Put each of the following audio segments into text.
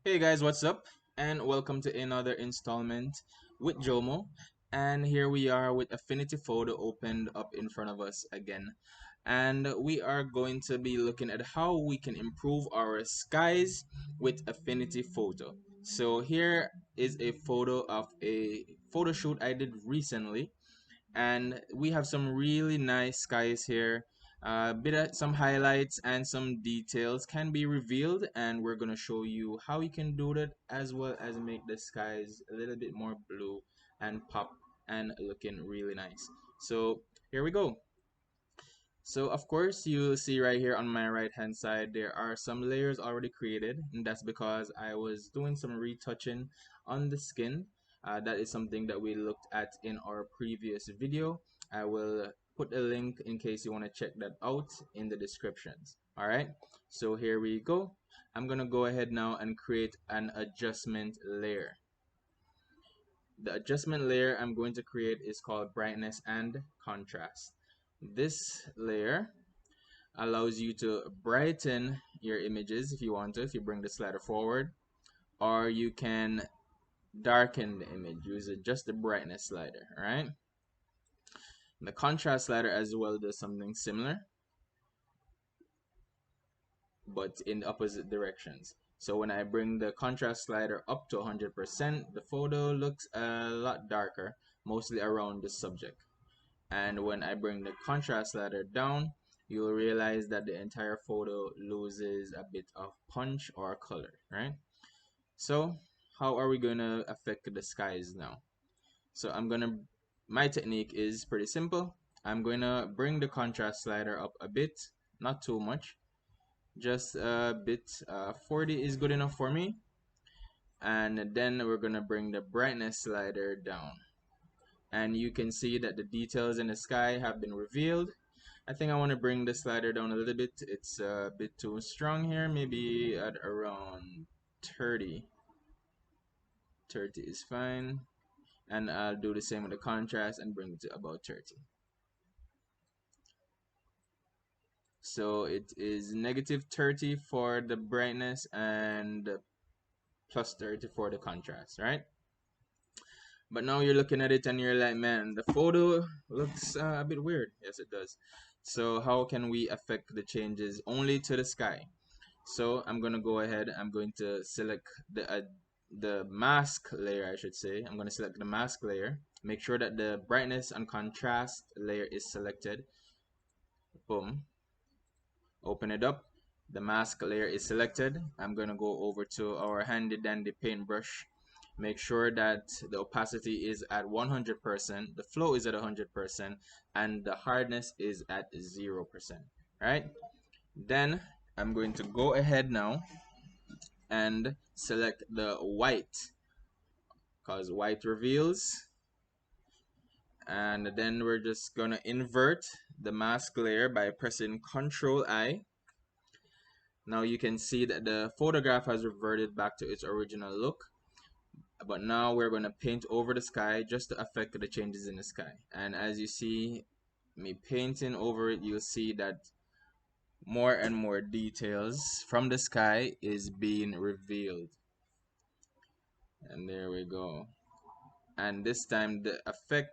Hey guys, what's up? And welcome to another installment with Jomo. And here we are with Affinity Photo opened up in front of us again. And we are going to be looking at how we can improve our skies with Affinity Photo. So here is a photo of a photo shoot I did recently, and we have some really nice skies here. Bit of some highlights and some details can be revealed, and we're gonna show you how you can do that, as well as make the skies a little bit more blue and pop and looking really nice. So here we go. So of course you'll see right here on my right hand side there are some layers already created, and that's because I was doing some retouching on the skin. That is something that we looked at in our previous video. I will put a link in case you want to check that out in the descriptions. Alright, so here we go. I'm gonna go ahead now and create an adjustment layer. The adjustment layer I'm going to create is called brightness and contrast. This layer allows you to brighten your images if you want to, if you bring the slider forward, or you can darken the image using just the brightness slider. All right, the contrast slider as well does something similar, but in the opposite directions. So when I bring the contrast slider up to 100%, the photo looks a lot darker, mostly around the subject. And when I bring the contrast slider down, you'll realize that the entire photo loses a bit of punch or color, right? So how are we gonna affect the skies now? So my technique is pretty simple. I'm gonna bring the contrast slider up a bit, not too much, just a bit. 40 is good enough for me. And then we're gonna bring the brightness slider down, and you can see that the details in the sky have been revealed. I think I want to bring the slider down a little bit. It's a bit too strong here, maybe at around 30. 30 is fine. And I'll do the same with the contrast and bring it to about 30. So it is -30 for the brightness and +30 for the contrast, right? But now you're looking at it and you're like, man, the photo looks a bit weird. Yes, it does. So how can we affect the changes only to the sky? So I'm gonna go ahead. I'm going to select the mask layer, I should say. I'm gonna select the mask layer. Make sure that the brightness and contrast layer is selected. Boom. Open it up. The mask layer is selected. I'm gonna go over to our handy dandy paintbrush. Make sure that the opacity is at 100%, the flow is at 100%, and the hardness is at 0%. Right? Then I'm going to go ahead now and select the white, because white reveals. And then we're just gonna invert the mask layer by pressing Ctrl I. Now you can see that the photograph has reverted back to its original look, but now we're going to paint over the sky just to affect the changes in the sky. And as you see me painting over it, you'll see that more and more details from the sky is being revealed. And there we go. And this time the effect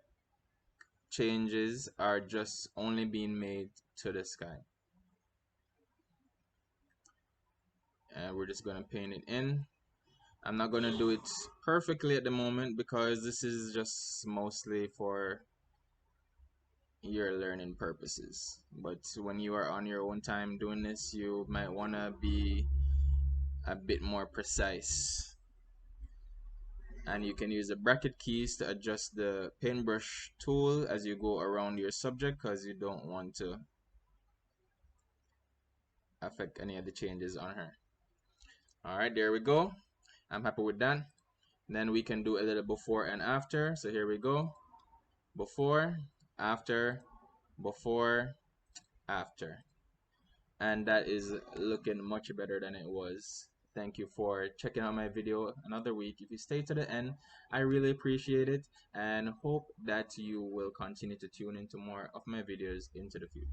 changes are just only being made to the sky. And we're just going to paint it in. I'm not going to do it perfectly at the moment because this is just mostly for your learning purposes. But when you are on your own time doing this, you might want to be a bit more precise. And you can use the bracket keys to adjust the paintbrush tool as you go around your subject, because you don't want to affect any of the changes on her. Alright, there we go. I'm happy with that. Then we can do a little before and after. So here we go. Before, after, before, after. And that is looking much better than it was. Thank you for checking out my video another week. If you stay to the end, I really appreciate it, and hope that you will continue to tune into more of my videos into the future.